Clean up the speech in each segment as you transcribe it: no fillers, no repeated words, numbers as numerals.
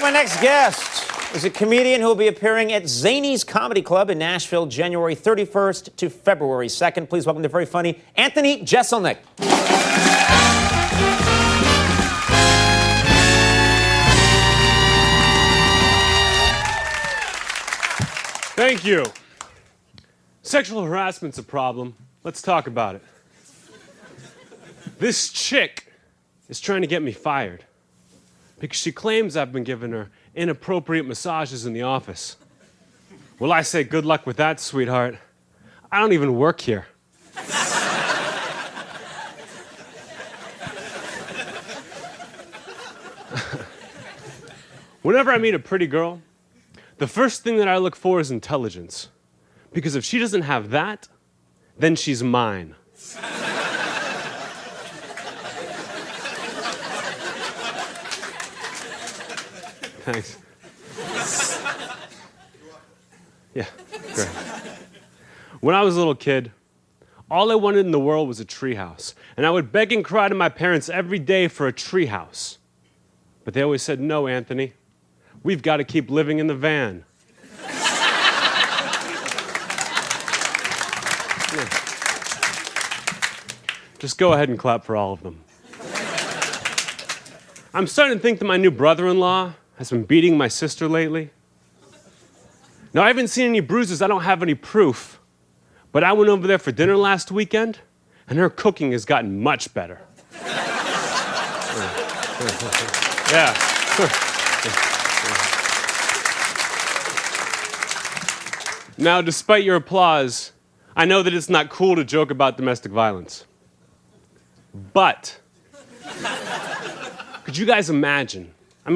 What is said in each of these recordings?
my next guest is a comedian who will be appearing at Zany's Comedy Club in Nashville, January 31st to February 2nd. Please welcome the very funny Anthony Jeselnik. Thank you. Sexual harassment's a problem. Let's talk about it. This chick is trying to get me fired because she claims I've been giving her inappropriate massages in the office. Well, I say good luck with that, sweetheart. I don't even work here. Whenever I meet a pretty girl, the first thing that I look for is intelligence. Because if she doesn't have that, then she's mine. Thanks. Yeah, great. When I was a little kid, all I wanted in the world was a treehouse. And I would beg and cry to my parents every day for a treehouse. But they always said, no, Anthony, we've got to keep living in the van. Yeah. Just go ahead and clap for all of them. I'm starting to think that my new brother-in-law has been beating my sister lately. Now, I haven't seen any bruises. I don't have any proof. But I went over there for dinner last weekend, and her cooking has gotten much better. Yeah. Now, despite your applause, I know that it's not cool to joke about domestic violence. But could you guys imagine,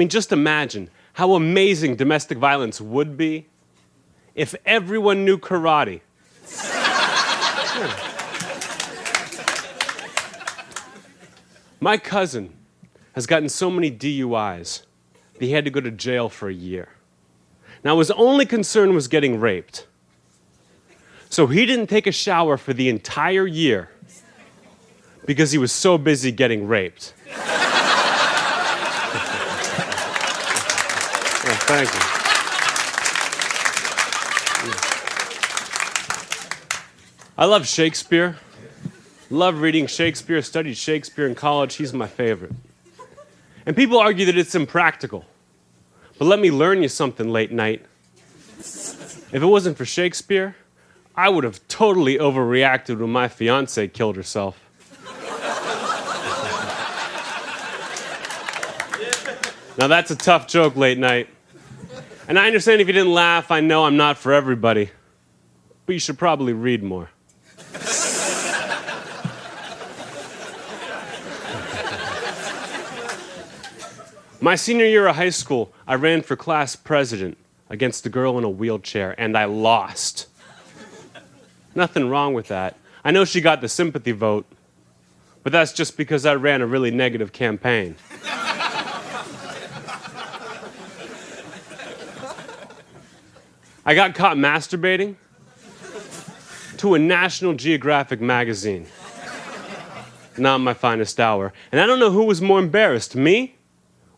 just imagine how amazing domestic violence would be if everyone knew karate. My cousin has gotten so many DUIs that he had to go to jail for a year. Now, his only concern was getting raped. So he didn't take a shower for the entire year because he was so busy getting raped. Oh, thank you. I love Shakespeare. Love reading Shakespeare. Studied Shakespeare in college. He's my favorite. And people argue that it's impractical. But let me learn you something late night. If it wasn't for Shakespeare, I would have totally overreacted when my fiancée killed herself. Now that's a tough joke late night. And I understand if you didn't laugh, I know I'm not for everybody. But you should probably read more. My senior year of high school, I ran for class president against a girl in a wheelchair, and I lost. Nothing wrong with that. I know she got the sympathy vote, but that's just because I ran a really negative campaign. I got caught masturbating to a National Geographic magazine. Not my finest hour. And I don't know who was more embarrassed, me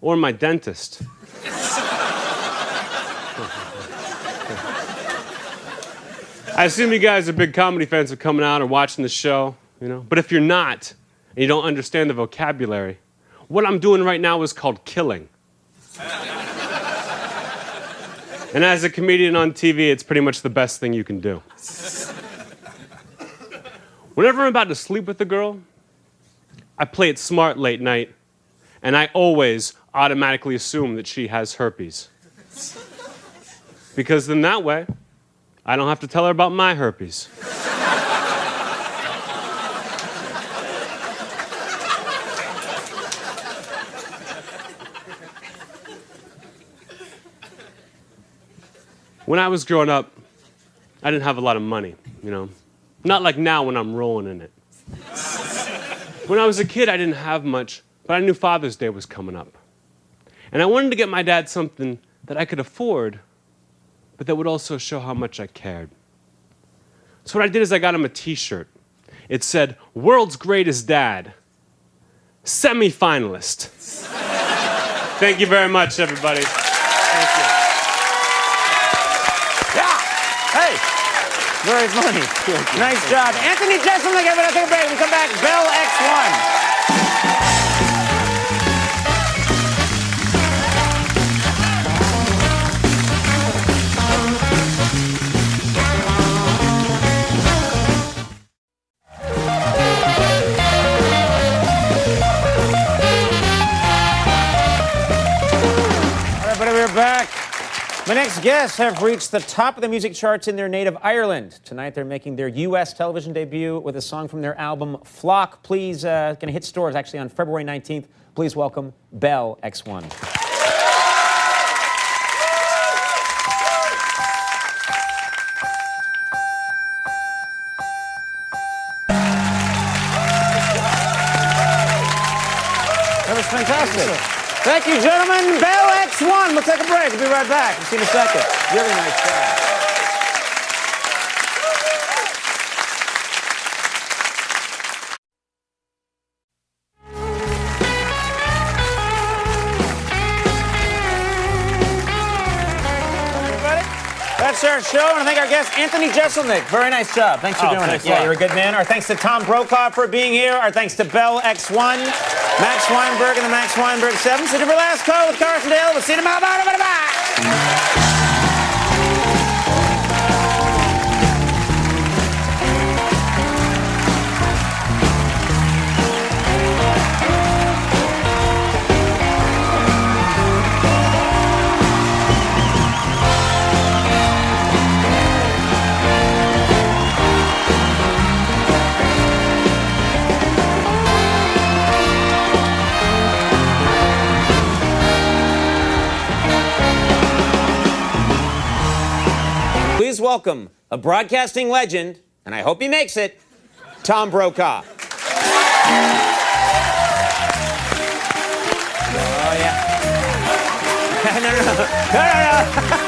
or my dentist. I assume you guys are big comedy fans of coming out or watching the show, But if you're not, and you don't understand the vocabulary, what I'm doing right now is called killing. And as a comedian on TV, it's pretty much the best thing you can do. Whenever I'm about to sleep with a girl, I play it smart late night, and I always automatically assume that she has herpes. Because then that way, I don't have to tell her about my herpes. When I was growing up, I didn't have a lot of money, Not like now when I'm rolling in it. When I was a kid, I didn't have much, but I knew Father's Day was coming up. And I wanted to get my dad something that I could afford, but that would also show how much I cared. So what I did is I got him a t-shirt. It said, "World's Greatest Dad, Semi-Finalist." Thank you very much, everybody. Yeah. Hey. Very funny. Nice job. Anthony Jeselnik, everybody, take a break. We come back. Bell X1. Everybody, we're back. My next guests have reached the top of the music charts in their native Ireland. Tonight, they're making their U.S. television debut with a song from their album Flock. Please, going to hit stores actually on February 19th. Please welcome Bell X1. That was fantastic. Thank you, gentlemen. Bell X1. We'll take a break. We'll be right back. We'll see you in a second. Really nice job. That's our show, and I thank our guest, Anthony Jeselnik. Very nice job. Thanks for doing it. Yeah, you're a good man. Our thanks to Tom Brokaw for being here. Our thanks to Bell X1, Max Weinberg, and the Max Weinberg 7. So, Velasco with Carson Dale. We'll see you tomorrow. Bye. Please welcome a broadcasting legend, and I hope he makes it, Tom Brokaw. Oh, yeah. No.